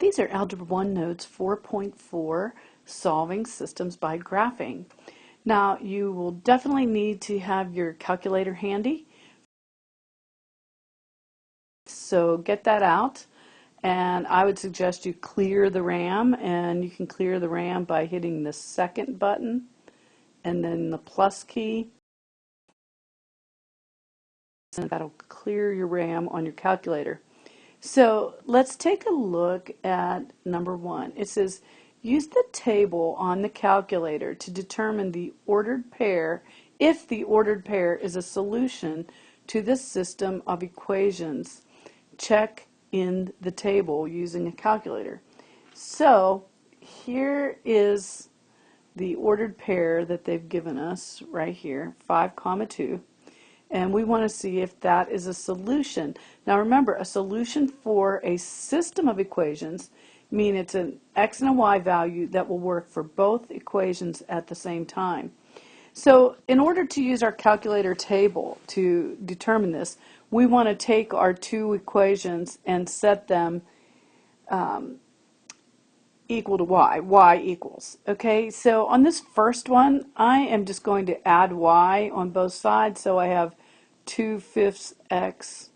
These are Algebra 1 Notes 4.4, Solving Systems by Graphing. Now, you will definitely need to have your calculator handy, so get that out. And I would suggest you clear the RAM, and you can clear the RAM by hitting the second button and then the plus key. And that'll clear your RAM on your calculator. So let's take a look at number 1. It says, use the table on the calculator to determine the ordered pair if the ordered pair is a solution to this system of equations. Check in the table using a calculator. So here is the ordered pair that they've given us right here, 5, 2. And we want to see if that is a solution. Now remember, a solution for a system of equations means it's an x and a y value that will work for both equations at the same time. So in order to use our calculator table to determine this, we want to take our two equations and set them equal to y equals. Okay, so on this first one, I am just going to add y on both sides, so I have 2/5 x,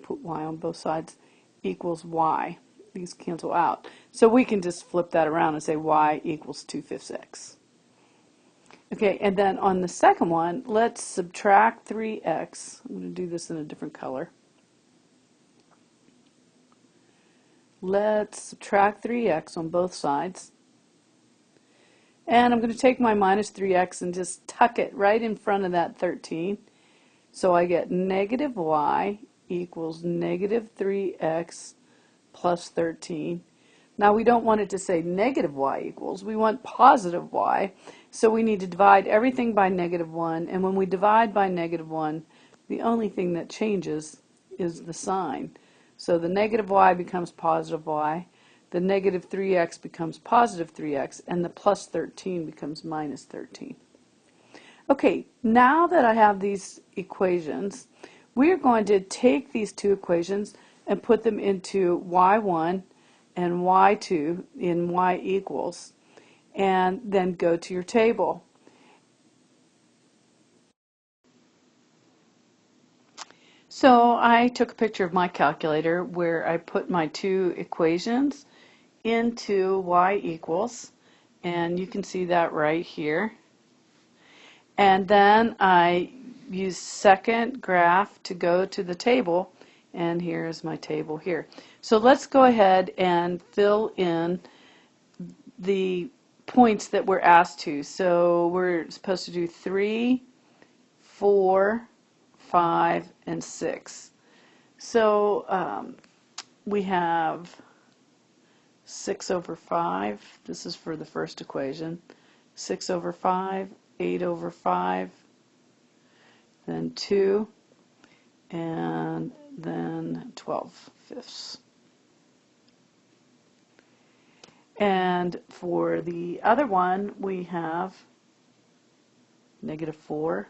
put y on both sides, equals y. These cancel out. So we can just flip that around and say y equals 2/5 x. Okay, and then on the second one, let's subtract 3x. I'm going to do this in a different color. Let's subtract 3x on both sides. And I'm going to take my minus 3x and just tuck it right in front of that 13. So I get negative y equals negative 3x plus 13. Now we don't want it to say negative y equals, we want positive y. So we need to divide everything by negative 1, and when we divide by negative 1, the only thing that changes is the sign. So the negative y becomes positive y, the negative 3x becomes positive 3x, and the plus 13 becomes minus 13. Okay, now that I have these equations, we are going to take these two equations and put them into y1 and y2 in y equals, and then go to your table. So I took a picture of my calculator where I put my two equations into y equals, and you can see that right here. And then I use second graph to go to the table, and here's my table here. So let's go ahead and fill in the points that we're asked to. So we're supposed to do 3, 4, 5, and 6. So we have 6 over 5. This is for the first equation. 6 over 5, 8 over 5, then 2, and then 12/5. And for the other one, we have negative 4,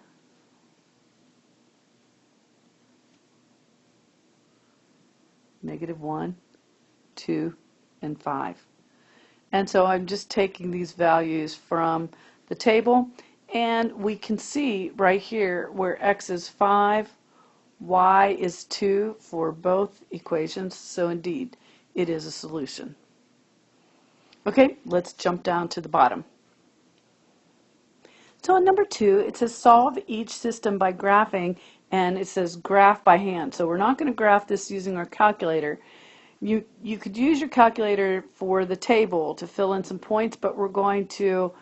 negative 1, 2, and 5. And so I'm just taking these values from the table, and we can see right here where x is 5, y is 2 for both equations, so indeed it is a solution. Okay, let's jump down to the bottom. So in number 2, it says solve each system by graphing, and it says graph by hand. So we're not going to graph this using our calculator. You could use your calculator for the table to fill in some points, but we're going to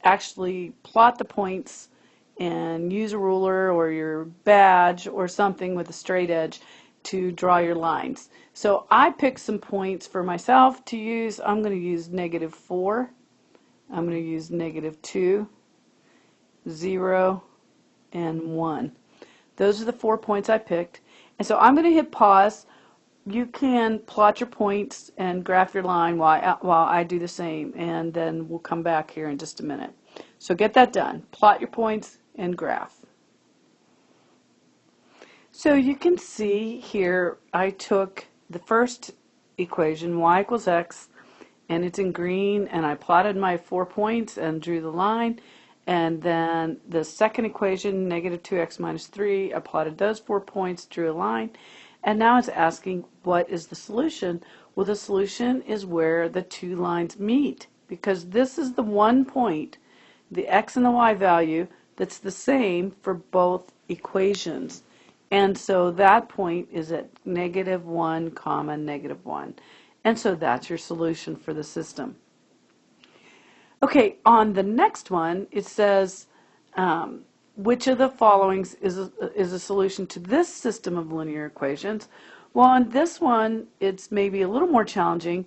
actually plot the points and use a ruler or your badge or something with a straight edge to draw your lines. So I picked some points for myself to use. I'm going to use negative 4. I'm going to use negative 2, 0, and 1. Those are the 4 points I picked. And so I'm going to hit pause. You can plot your points and graph your line while I do the same, and then we'll come back here in just a minute. So get that done. Plot your points and graph. So you can see here I took the first equation, y equals x, and it's in green, and I plotted my 4 points and drew the line. And then the second equation, negative 2x minus 3, I plotted those 4 points, drew a line. And now it's asking, what is the solution? Well, the solution is where the two lines meet, because this is the one point, the x and the y value, that's the same for both equations. And so that point is at negative 1 comma negative 1. And so that's your solution for the system. Okay, on the next one, it says, which of the following is a solution to this system of linear equations? Well, on this one, it's maybe a little more challenging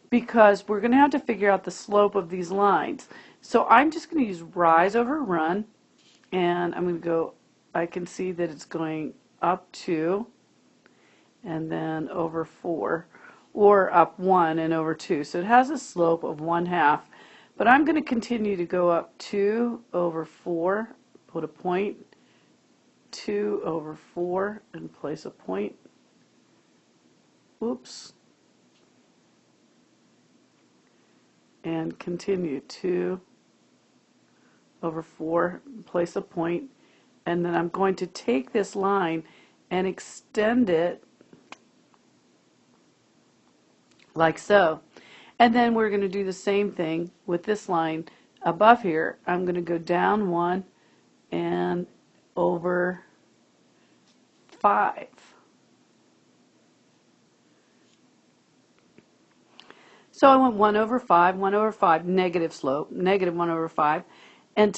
because we're going to have to figure out the slope of these lines. So I'm just going to use rise over run, and I'm going to go, I can see that it's going up 2 and then over 4, or up 1 and over 2. So it has a slope of 1/2. But I'm going to continue to go up 2 over 4, put a point, 2 over 4, and place a point. Oops. And continue 2 over 4, place a point, and then I'm going to take this line and extend it like so. And then we're going to do the same thing with this line above here. I'm going to go down 1 and over 5. So I went 1 over 5, negative slope, negative 1 over 5, and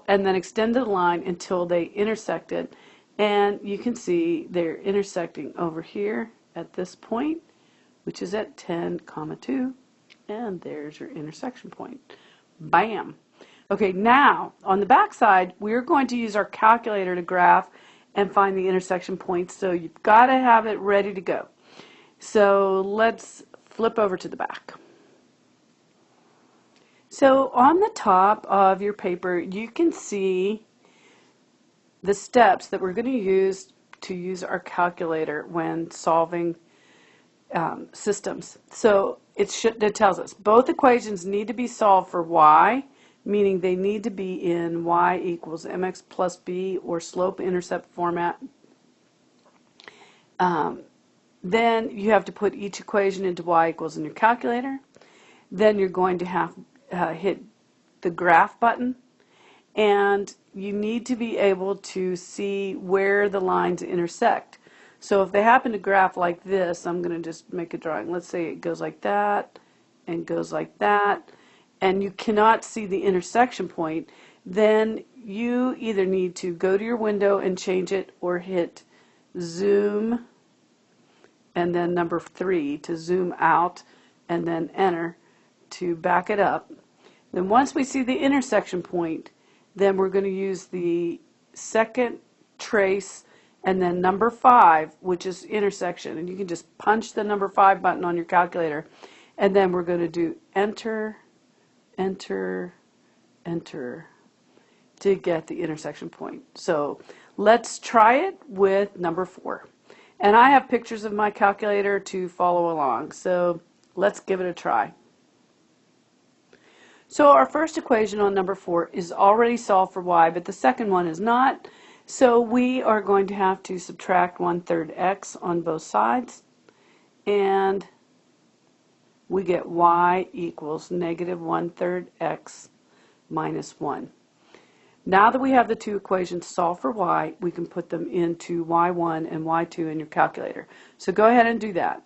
then extended the line until they intersected. And you can see they're intersecting over here at this point, which is at 10, comma 2. And there's your intersection point. Bam. Okay, now on the back side, we're going to use our calculator to graph and find the intersection points. So you've got to have it ready to go. So let's flip over to the back. So on the top of your paper, you can see the steps that we're going to use our calculator when solving systems. So it tells us both equations need to be solved for y, meaning they need to be in y equals mx plus b or slope-intercept format. Then you have to put each equation into y equals in your calculator. Then you're going to have hit the graph button, and you need to be able to see where the lines intersect. So if they happen to graph like this, I'm going to just make a drawing. Let's say it goes like that and goes like that, and you cannot see the intersection point, then you either need to go to your window and change it or hit zoom and then number 3 to zoom out and then enter to back it up. Then once we see the intersection point, then we're going to use the second trace and then number 5, which is intersection, and you can just punch the number 5 button on your calculator, and then we're going to do enter, enter, enter to get the intersection point. So let's try it with number 4. And I have pictures of my calculator to follow along, so let's give it a try. So our first equation on number 4 is already solved for y, but the second one is not. So we are going to have to subtract 1/3 x on both sides, and we get y equals negative 1/3 x minus 1. Now that we have the two equations solved for y, we can put them into y1 and y2 in your calculator. So go ahead and do that.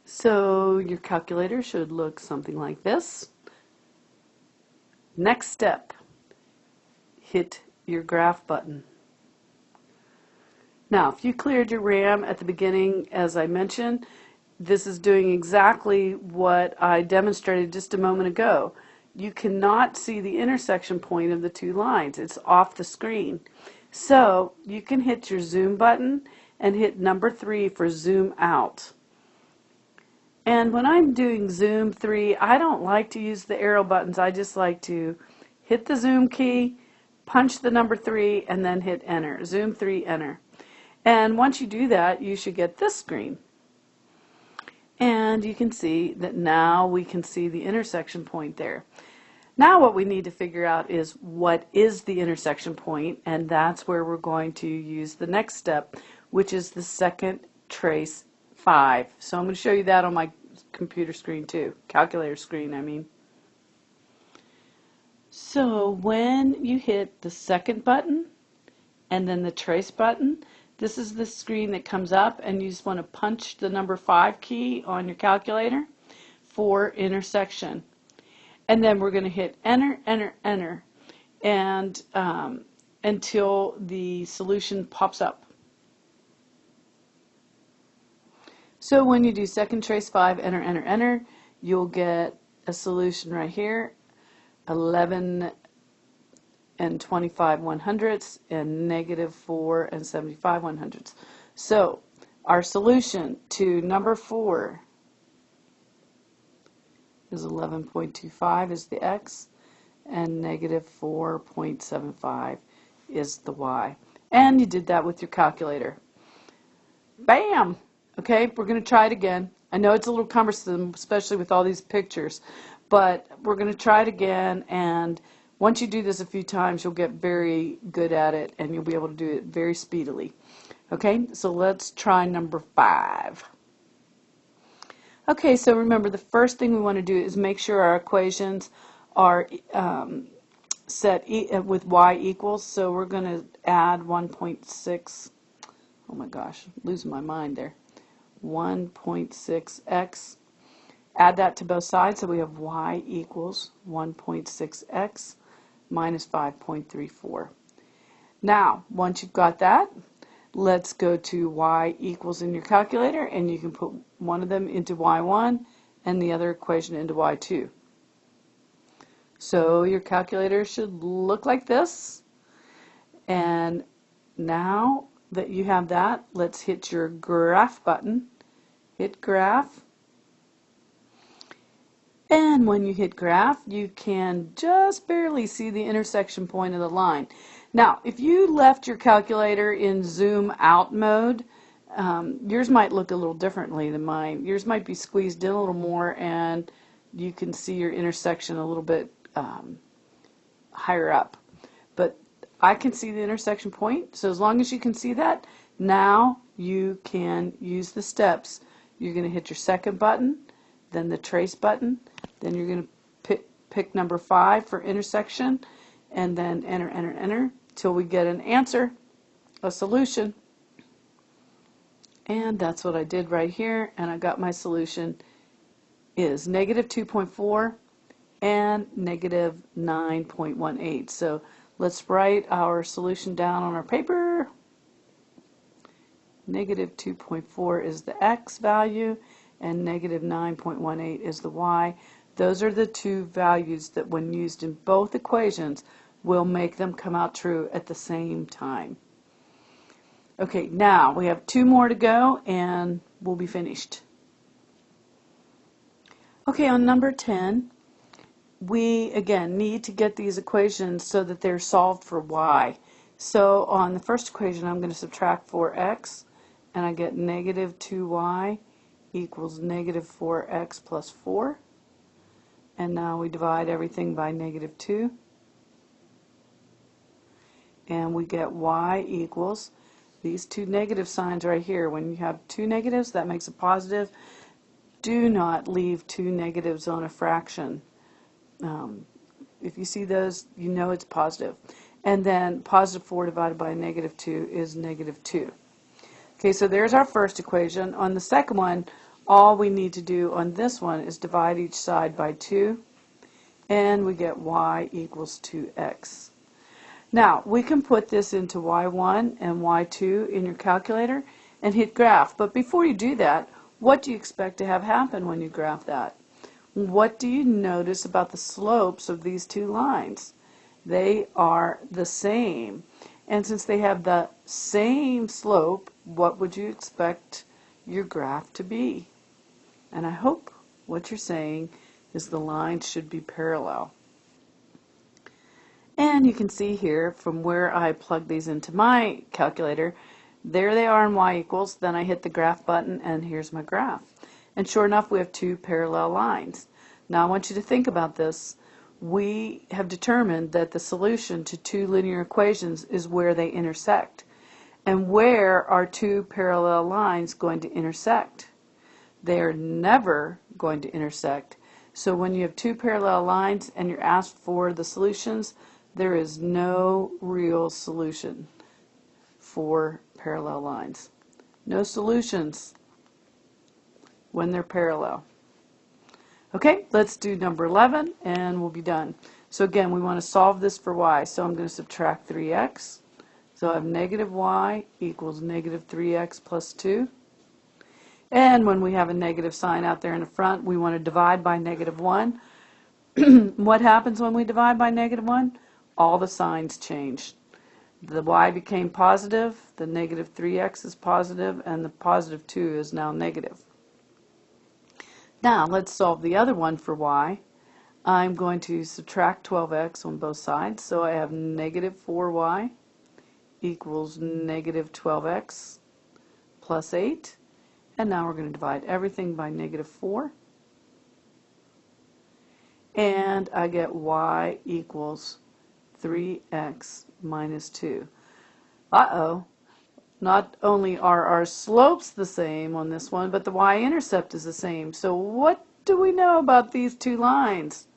So your calculator should look something like this. Next step, hit your graph button. Now, if you cleared your RAM at the beginning, as I mentioned, this is doing exactly what I demonstrated just a moment ago. You cannot see the intersection point of the two lines. It's off the screen. So you can hit your zoom button and hit number 3 for zoom out. And when I'm doing zoom 3, I don't like to use the arrow buttons. I just like to hit the zoom key, punch the number 3, and then hit enter. Zoom 3, enter. And once you do that, you should get this screen. And you can see that now we can see the intersection point there. Now what we need to figure out is what is the intersection point, and that's where we're going to use the next step, which is the second trace 5. So I'm going to show you that on my computer screen too, calculator screen I mean. So when you hit the second button and then the trace button, this is the screen that comes up, and you just want to punch the number 5 key on your calculator for intersection. And then we're going to hit enter, enter, enter, and until the solution pops up. So when you do second trace 5, enter, enter, enter, you'll get a solution right here, 11 and 25 100ths and negative 4 and 75 100ths. So our solution to number 4 is 11.25 is the x, and negative 4.75 is the y. And you did that with your calculator. Bam! Okay, we're going to try it again. I know it's a little cumbersome, especially with all these pictures, but we're going to try it again, and once you do this a few times, you'll get very good at it, and you'll be able to do it very speedily. Okay, so let's try number 5. Okay, so remember, the first thing we want to do is make sure our equations are set with y equals. So we're going to add 1.6. Oh my gosh, losing my mind there. 1.6x. Add that to both sides, so we have y equals 1.6x minus 5.34. Now, once you've got that, let's go to y equals in your calculator, and you can put one of them into y1 and the other equation into y2. So your calculator should look like this. And now that you have that, let's hit your graph button. Hit graph. And when you hit graph, you can just barely see the intersection point of the line. Now, if you left your calculator in zoom out mode, yours might look a little differently than mine. Yours might be squeezed in a little more, and you can see your intersection a little bit higher up. But I can see the intersection point, so as long as you can see that, now you can use the steps. You're going to hit your second button, then the trace button, then you're going to pick number 5 for intersection, and then enter, enter, enter, till we get an answer, a solution. And that's what I did right here, and I got my solution is negative 2.4 and negative 9.18. So let's write our solution down on our paper. Negative 2.4 is the x value, and negative 9.18 is the y. Those are the two values that, when used in both equations, will make them come out true at the same time. Okay, now we have 2 more to go and we'll be finished. Okay, on number 10, we again need to get these equations so that they're solved for y. So on the first equation, I'm going to subtract 4x, and I get negative 2y equals negative 4x plus 4. And now we divide everything by negative 2. And we get y equals these two negative signs right here. When you have 2 negatives, that makes a positive. Do not leave 2 negatives on a fraction. If you see those, you know it's positive. And then positive 4 divided by negative 2 is negative 2. Okay, so there's our first equation. On the second one, all we need to do on this one is divide each side by 2, and we get y equals 2x. Now, we can put this into y1 and y2 in your calculator and hit graph. But before you do that, what do you expect to have happen when you graph that? What do you notice about the slopes of these two lines? They are the same. And since they have the same slope, what would you expect your graph to be? And I hope what you're saying is the lines should be parallel. And you can see here from where I plug these into my calculator, there they are in y equals. Then I hit the graph button, and here's my graph. And sure enough, we have two parallel lines. Now I want you to think about this. We have determined that the solution to two linear equations is where they intersect. And where are two parallel lines going to intersect? They are never going to intersect. So when you have two parallel lines and you're asked for the solutions, there is no real solution for parallel lines. No solutions when they're parallel. Okay, let's do number 11 and we'll be done. So again, we want to solve this for y. So I'm going to subtract 3x. So I have negative y equals negative 3x plus 2. And when we have a negative sign out there in the front, we want to divide by negative 1. What happens when we divide by negative 1? All the signs change. The y became positive, the negative 3x is positive, and the positive 2 is now negative. Now let's solve the other one for y. I'm going to subtract 12x on both sides, so I have negative 4y equals negative 12x plus 8. And now we're going to divide everything by negative 4. And I get y equals 3x minus 2. Uh-oh. Not only are our slopes the same on this one, but the y-intercept is the same. So what do we know about these two lines?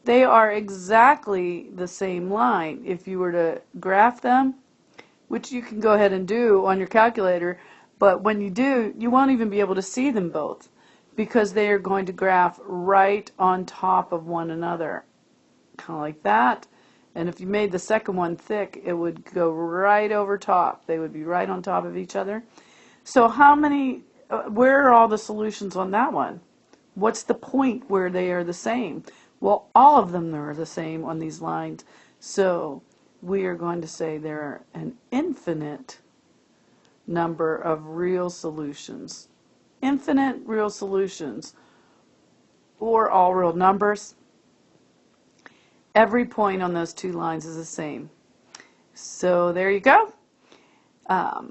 They are exactly the same line. If you were to graph them, which you can go ahead and do on your calculator, but when you do, you won't even be able to see them both because they are going to graph right on top of one another, kind of like that. And if you made the second one thick, it would go right over top. They would be right on top of each other. So where are all the solutions on that one? What's the point where they are the same? Well, all of them are the same on these lines. So we are going to say there are an infinite number of real solutions. Infinite real solutions, or all real numbers. Every point on those two lines is the same. So there you go. I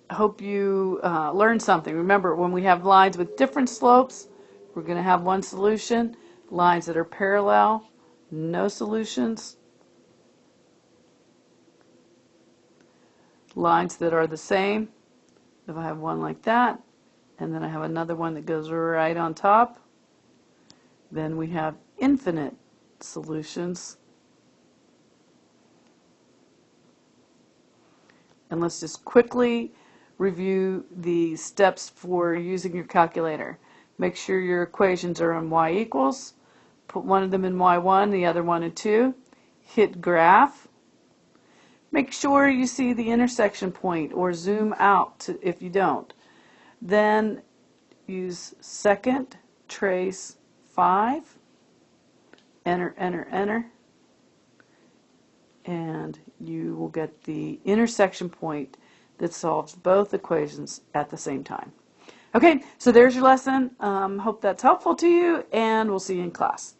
hope you learned something. Remember, when we have lines with different slopes, we're going to have one solution. Lines that are parallel, no solutions. Lines that are the same, if I have one like that, and then I have another one that goes right on top, then we have infinite solutions. And let's just quickly review the steps for using your calculator. Make sure your equations are in y equals. Put one of them in y1, the other one in 2. Hit graph. Make sure you see the intersection point or zoom out if you don't. Then use second, trace 5, enter, enter, enter, and you will get the intersection point that solves both equations at the same time. Okay, so there's your lesson. Hope that's helpful to you, and we'll see you in class.